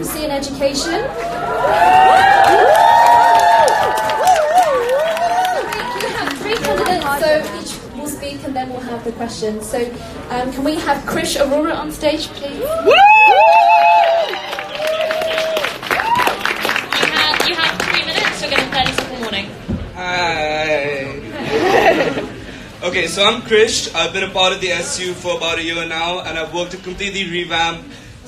democracy and education. We have three candidates, so each will speak and then we'll have the questions. So can we have Krish Aurora on stage, please? You have 3 minutes, you're getting 30-second warning. Hi. Okay, so I'm Krish. I've been a part of the SU for about a year now, and I've worked to completely revamp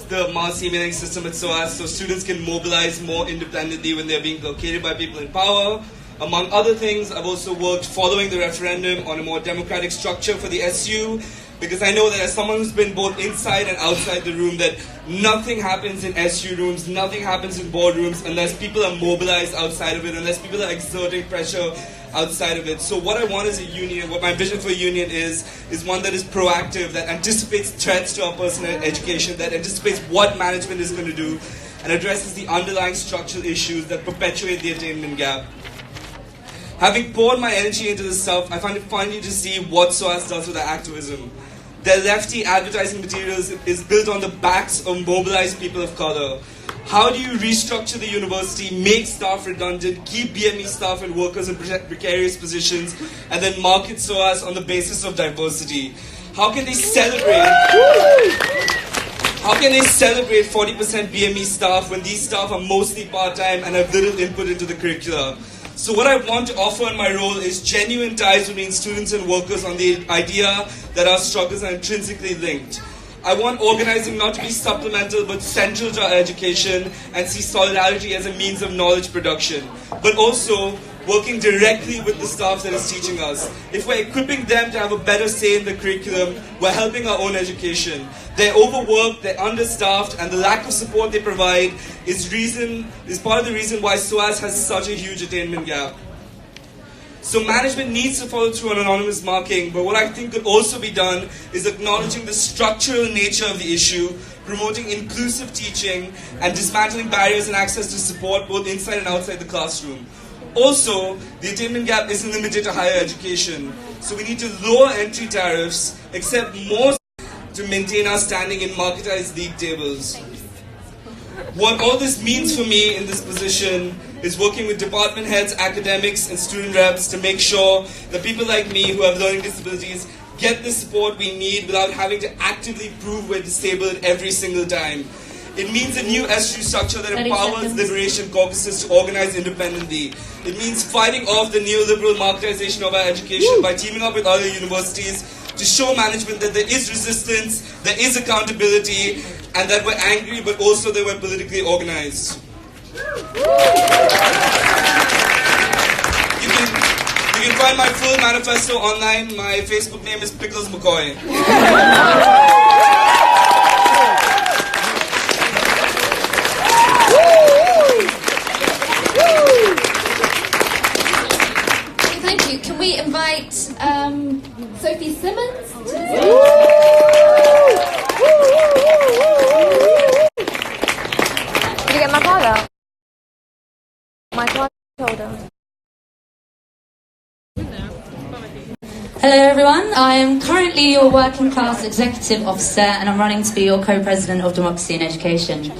the mass emailing system at SOAS so students can mobilize more independently when they're being blockaded by people in power. Among other things, I've also worked following the referendum on a more democratic structure for the SU, because I know that as someone who's been both inside and outside the room, that nothing happens in SU rooms, nothing happens in boardrooms unless people are mobilized outside of it, unless people are exerting pressure outside of it. So what I want as a union, what my vision for a union is one that is proactive, that anticipates threats to our personal education, that anticipates what management is going to do, and addresses the underlying structural issues that perpetuate the attainment gap. Having poured my energy into this stuff, I find it funny to see what SOAS does with their activism. Their lefty advertising materials is built on the backs of mobilized people of color. How do you restructure the university, make staff redundant, keep BME staff and workers in precarious positions, and then market SOAS on the basis of diversity? How can they celebrate 40% BME staff when these staff are mostly part-time and have little input into the curricula? So what I want to offer in my role is genuine ties between students and workers on the idea that our struggles are intrinsically linked. I want organizing not to be supplemental but central to our education, and see solidarity as a means of knowledge production, but also working directly with the staff that is teaching us. If we're equipping them to have a better say in the curriculum, we're helping our own education. They're overworked, they're understaffed, and the lack of support they provide is part of the reason why SOAS has such a huge attainment gap. So management needs to follow through on anonymous marking, but what I think could also be done is acknowledging the structural nature of the issue, promoting inclusive teaching, and dismantling barriers and access to support both inside and outside the classroom. Also, the attainment gap isn't limited to higher education, so we need to lower entry tariffs, accept more to maintain our standing in marketized league tables. What all this means for me in this position is working with department heads, academics, and student reps to make sure that people like me who have learning disabilities get the support we need without having to actively prove we're disabled every single time. It means a new SU structure that empowers liberation caucuses to organize independently. It means fighting off the neoliberal marketization of our education by teaming up with other universities to show management that there is resistance, there is accountability, and that we're angry, but also that we're politically organized. You can find my full manifesto online. My Facebook name is Pickles McCoy. Thank you. Can we invite Sophie Simmons to the stage? Did you get my card out? My card holder. Hello everyone, I am currently your working class executive officer and I'm running to be your co-president of Democracy and Education.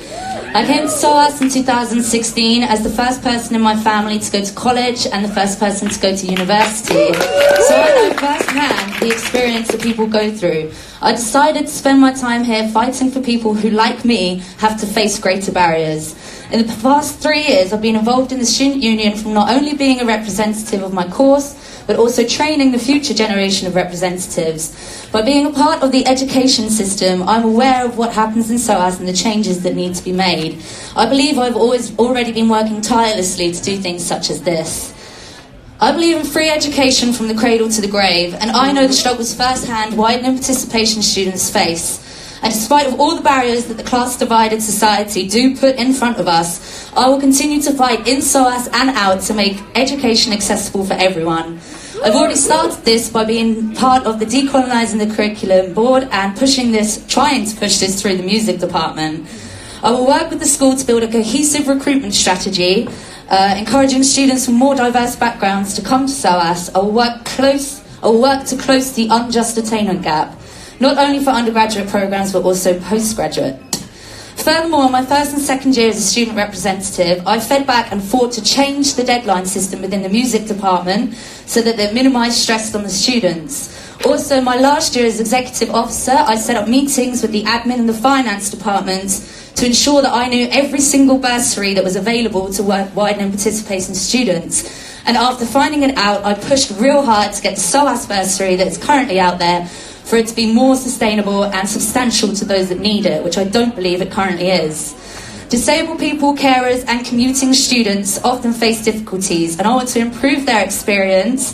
I came to SOAS in 2016 as the first person in my family to go to college and the first person to go to university. So I know firsthand the experience that people go through. I decided to spend my time here fighting for people who, like me, have to face greater barriers. In the past 3 years, I've been involved in the student union from not only being a representative of my course, but also training the future generation of representatives. By being a part of the education system, I'm aware of what happens in SOAS and the changes that need to be made. I believe I've already been working tirelessly to do things such as this. I believe in free education from the cradle to the grave, and I know the struggles firsthand widening participation students face. And despite of all the barriers that the class-divided society do put in front of us, I will continue to fight in SOAS and out to make education accessible for everyone. I've already started this by being part of the Decolonising the Curriculum board and trying to push this through the music department. I will work with the school to build a cohesive recruitment strategy, encouraging students from more diverse backgrounds to come to SOAS. I will work to close the unjust attainment gap, not only for undergraduate programs but also postgraduate. Furthermore, in my first and second year as a student representative, I fed back and fought to change the deadline system within the music department so that they minimised stress on the students. Also, my last year as executive officer, I set up meetings with the admin and the finance departments to ensure that I knew every single bursary that was available to widen and participating students. And after finding it out, I pushed real hard to get the SOAS bursary that is currently out there for it to be more sustainable and substantial to those that need it, which I don't believe it currently is. Disabled people, carers and commuting students often face difficulties, and I want to improve their experience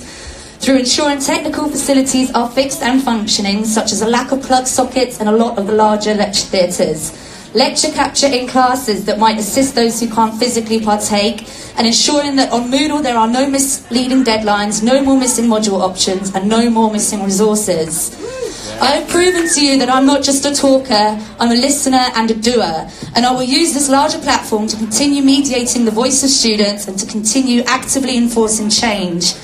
through ensuring technical facilities are fixed and functioning, such as a lack of plug sockets and a lot of the larger lecture theatres. Lecture capture in classes that might assist those who can't physically partake, and ensuring that on Moodle there are no misleading deadlines, no more missing module options and no more missing resources. I have proven to you that I'm not just a talker, I'm a listener and a doer, and I will use this larger platform to continue mediating the voice of students and to continue actively enforcing change.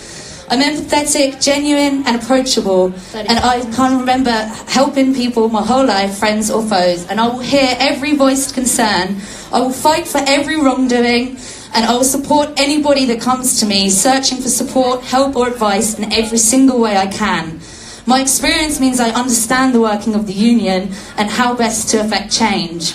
I'm empathetic, genuine and approachable, and I can't remember helping people my whole life, friends or foes, and I will hear every voiced concern. I will fight for every wrongdoing, and I will support anybody that comes to me searching for support, help or advice in every single way I can. My experience means I understand the working of the union and how best to effect change.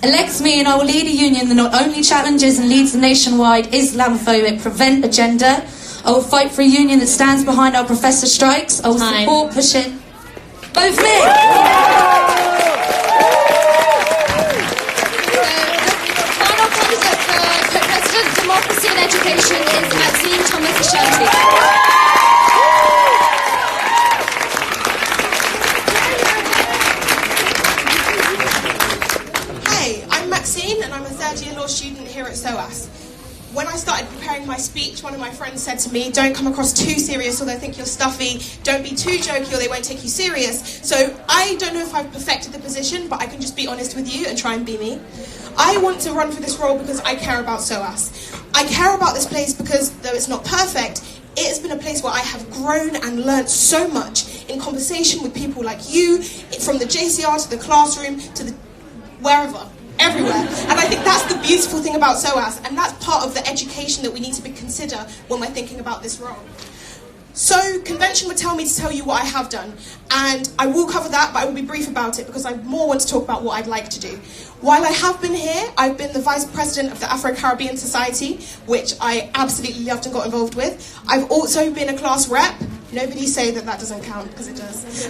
Elect me and I will lead a union that not only challenges and leads the nationwide Islamophobic prevent agenda. I will fight for a union that stands behind our professor strikes. I will support pushing both me. Final candidate for Co-President Democracy and Education is Maxine Thomas-Ashanti. Maxine, and I'm a third-year law student here at SOAS. When I started preparing my speech, one of my friends said to me, don't come across too serious or they'll think you're stuffy, don't be too jokey or they won't take you serious. So I don't know if I've perfected the position, but I can just be honest with you and try and be me. I want to run for this role because I care about SOAS. I care about this place because, though it's not perfect, it has been a place where I have grown and learnt so much in conversation with people like you, from the JCR to the classroom to the wherever. Everywhere. And I think that's the beautiful thing about SOAS, and that's part of the education that we need to consider when we're thinking about this role. So, convention would tell me to tell you what I have done, and I will cover that, but I will be brief about it because I more want to talk about what I'd like to do. While I have been here, I've been the Vice President of the Afro-Caribbean Society, which I absolutely loved and got involved with. I've also been a class rep. Nobody say that doesn't count, because it does.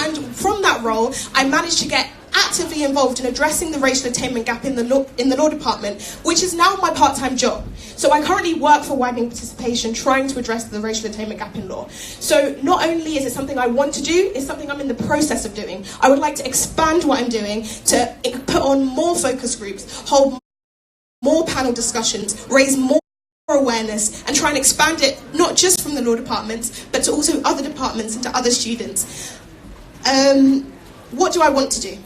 And from that role, I managed to get actively involved in addressing the racial attainment gap in the law department, which is now my part-time job. So I currently work for widening participation, trying to address the racial attainment gap in law. So not only is it something I want to do, it's something I'm in the process of doing. I would like to expand what I'm doing to put on more focus groups, hold more panel discussions, raise more awareness, and try and expand it not just from the law departments, but to also other departments and to other students. What do I want to do?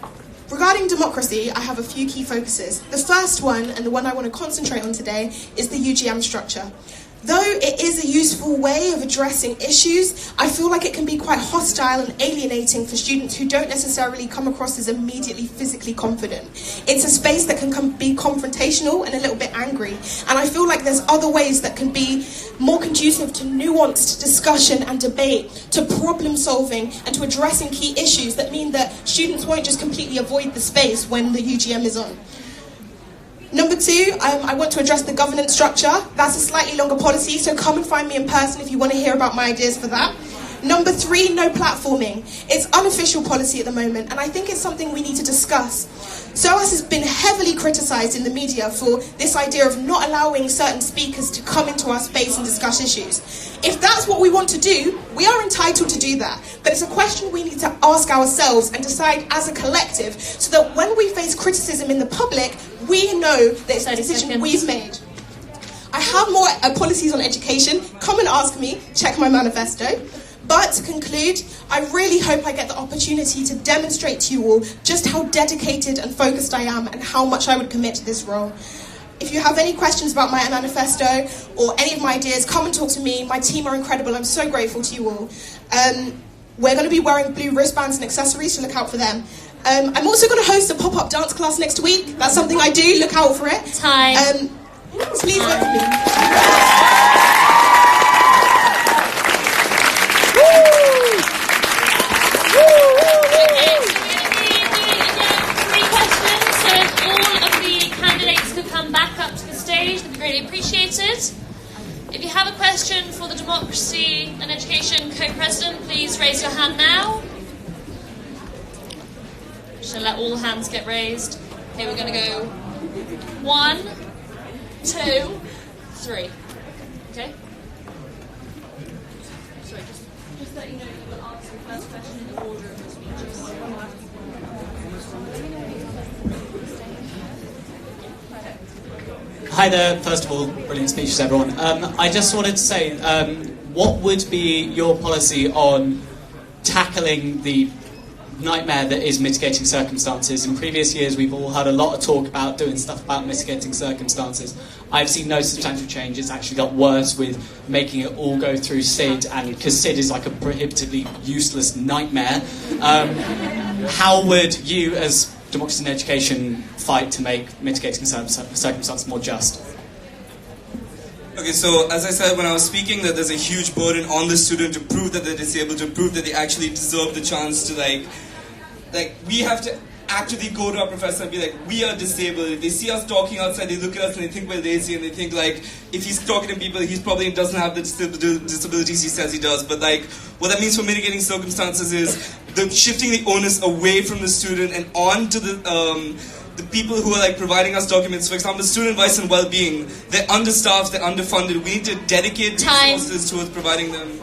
Regarding democracy, I have a few key focuses. The first one, and the one I want to concentrate on today, is the UGM structure. Though it is a useful way of addressing issues, I feel like it can be quite hostile and alienating for students who don't necessarily come across as immediately physically confident. It's a space that can be confrontational and a little bit angry, and I feel like there's other ways that can be more conducive to nuanced discussion and debate, to problem solving and to addressing key issues that mean that students won't just completely avoid the space when the UGM is on. Number two, I want to address the governance structure. That's a slightly longer policy, so come and find me in person if you want to hear about my ideas for that. Number three, no platforming. It's unofficial policy at the moment, and I think it's something we need to discuss. SOAS has been heavily criticised in the media for this idea of not allowing certain speakers to come into our space and discuss issues. If that's what we want to do, we are entitled to do that. But it's a question we need to ask ourselves and decide as a collective, so that when we face criticism in the public, we know that it's a decision we've made. I have more policies on education. Come and ask me, check my manifesto. But to conclude, I really hope I get the opportunity to demonstrate to you all just how dedicated and focused I am and how much I would commit to this role. If you have any questions about my manifesto or any of my ideas, come and talk to me. My team are incredible. I'm so grateful to you all. We're going to be wearing blue wristbands and accessories, so look out for them. I'm also going to host a pop-up dance class next week. That's something I do. Look out for it. Time. Please vote for me. Come back up to the stage, that'd be really appreciated. If you have a question for the Democracy and Education Co-President, please raise your hand now. Shall let all hands get raised. Okay, we're going to go 1, 2, 3. Okay? Sorry, just let you know you will answer the first question in the order of the speeches. Hi there, first of all, brilliant speeches everyone. I just wanted to say, what would be your policy on tackling the nightmare that is mitigating circumstances? In previous years we've all had a lot of talk about doing stuff about mitigating circumstances. I've seen no substantial change. It's actually got worse with making it all go through SID, and because SID is like a prohibitively useless nightmare. How would you as Democracy and Education fight to make mitigating circumstances more just? Okay, so as I said when I was speaking, that there's a huge burden on the student to prove that they're disabled, to prove that they actually deserve the chance to like we have to actively go to our professor and be like, we are disabled. If they see us talking outside, they look at us and they think we're lazy, and they think like, if he's talking to people, he probably doesn't have the disabilities he says he does. But like, what that means for mitigating circumstances is the shifting the onus away from the student and on to the people who are like providing us documents. For example, student advice and well-being. They're understaffed, they're underfunded. We need to dedicate resources towards providing them.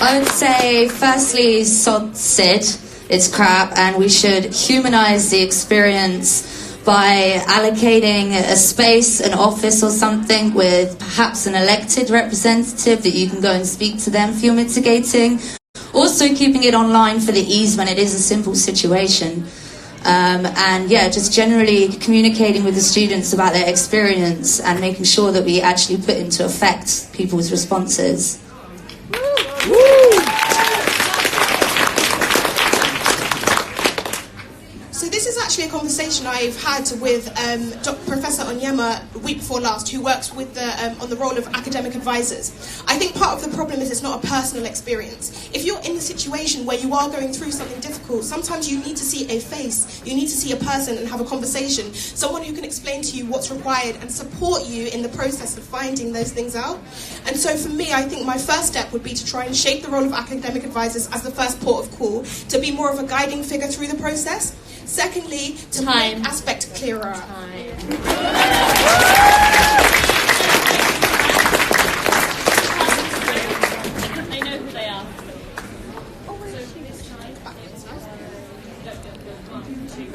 I would say, firstly, sod SID. It's crap, and we should humanise the experience by allocating a space, an office or something with perhaps an elected representative that you can go and speak to them for your mitigating. Also keeping it online for the ease when it is a simple situation. And yeah, just generally communicating with the students about their experience and making sure that we actually put into effect people's responses. So this is actually a conversation I've had with Professor Onyema the week before last, who works with on the role of academic advisors. I think part of the problem is it's not a personal experience. If you're in the situation where you are going through something difficult, sometimes you need to see a face, you need to see a person and have a conversation, someone who can explain to you what's required and support you in the process of finding those things out. And so for me, I think my first step would be to try and shape the role of academic advisors as the first port of call, to be more of a guiding figure through the process. Secondly, to make aspect clearer. They know who they are.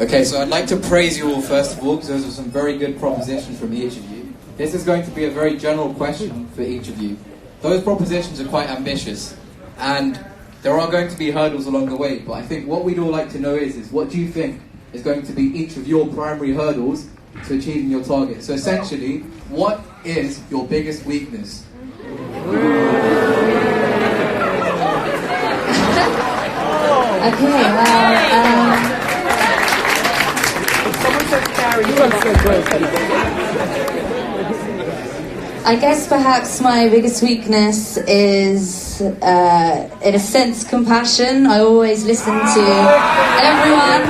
Okay, so I'd like to praise you all first of all, because those are some very good propositions from each of you. This is going to be a very general question for each of you. Those propositions are quite ambitious, and there are going to be hurdles along the way, but I think what we'd all like to know is what do you think is going to be each of your primary hurdles to achieving your target? So essentially, what is your biggest weakness? I guess perhaps my biggest weakness is, in a sense, compassion. I always listen to everyone,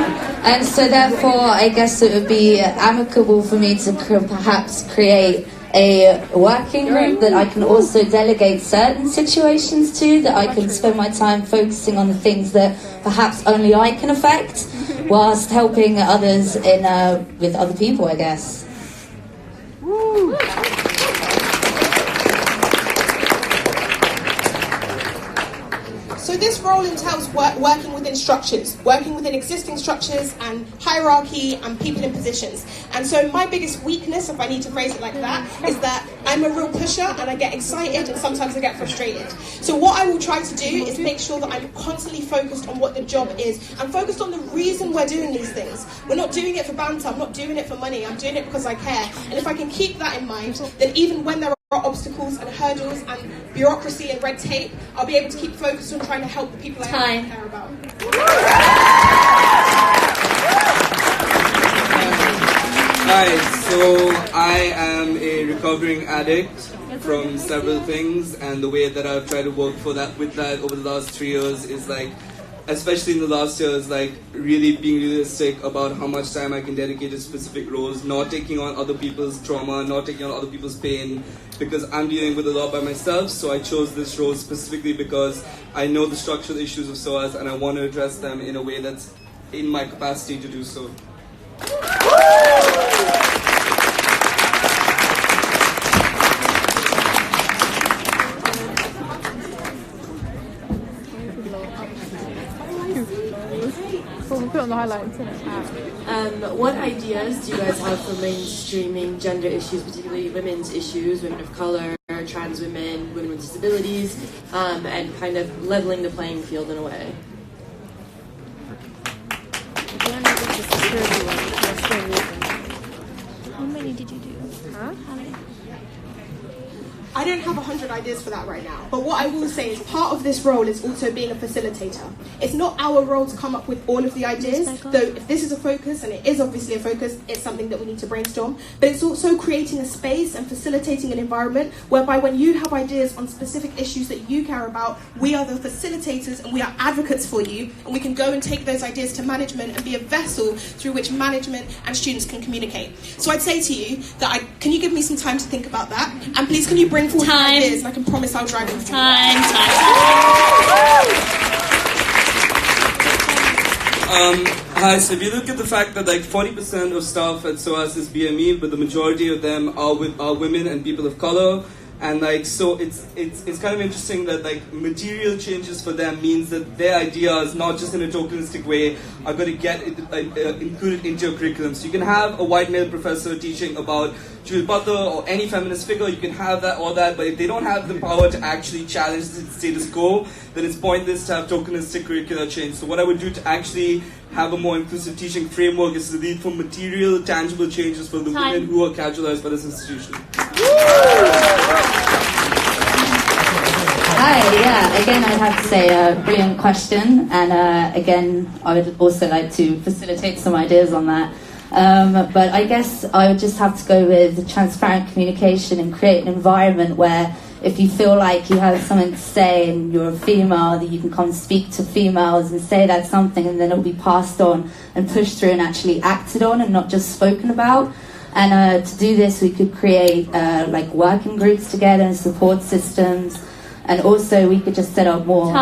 and so therefore I guess it would be amicable for me to perhaps create a working group that I can also delegate certain situations to, that I can spend my time focusing on the things that perhaps only I can affect, whilst helping others with other people, I guess. Woo. So this role entails working within structures, working within existing structures and hierarchy and people in positions. And so my biggest weakness, if I need to phrase it like that, is that I'm a real pusher and I get excited and sometimes I get frustrated. So what I will try to do is make sure that I'm constantly focused on what the job is. I'm focused on the reason we're doing these things. We're not doing it for banter, I'm not doing it for money, I'm doing it because I care. And if I can keep that in mind, then even when there obstacles and hurdles and bureaucracy and red tape, I'll be able to keep focused on trying to help the people I care about. Hi, so I am a recovering addict from several things, and the way that I've tried to work with that over the last 3 years is like, especially in the last year, is like really being realistic about how much time I can dedicate to specific roles, not taking on other people's trauma, not taking on other people's pain, because I'm dealing with a lot by myself. So I chose this role specifically because I know the structural issues of SOAS and I want to address them in a way that's in my capacity to do so. Put on the highlights. What ideas do you guys have for mainstreaming gender issues, particularly women's issues, women of color, trans women, women with disabilities, and kind of leveling the playing field in a way? How many did you do? Huh? How many? I don't have 100 ideas for that right now, but what I will say is part of this role is also being a facilitator. It's not our role to come up with all of the ideas, though if this is a focus, and it is obviously a focus, it's something that we need to brainstorm, but it's also creating a space and facilitating an environment whereby when you have ideas on specific issues that you care about, we are the facilitators and we are advocates for you, and we can go and take those ideas to management and be a vessel through which management and students can communicate. So I'd say to you that can you give me some time to think about that, and please can you bring forward ideas, and I can promise I'll drive them through. Hi, so if you look at the fact that like 40% of staff at SOAS is BME, but the majority of them are women and people of color, and like so it's kind of interesting that like material changes for them means that their ideas, not just in a tokenistic way, are going to get included into your curriculum. So you can have a white male professor teaching about Judith Butler or any feminist figure, you can have that or that, but if they don't have the power to actually challenge the status quo, then it's pointless to have tokenistic curricular change. So what I would do to actually have a more inclusive teaching framework is to lead for material, tangible changes for the women who are casualized by this institution. Hi, yeah, again I'd have to say a brilliant question, and again I would also like to facilitate some ideas on that. But I guess I would just have to go with transparent communication and create an environment where if you feel like you have something to say and you're a female, that you can come speak to females and say that something, and then it'll be passed on and pushed through and actually acted on and not just spoken about. And to do this we could create like working groups together and support systems, and also we could just set up more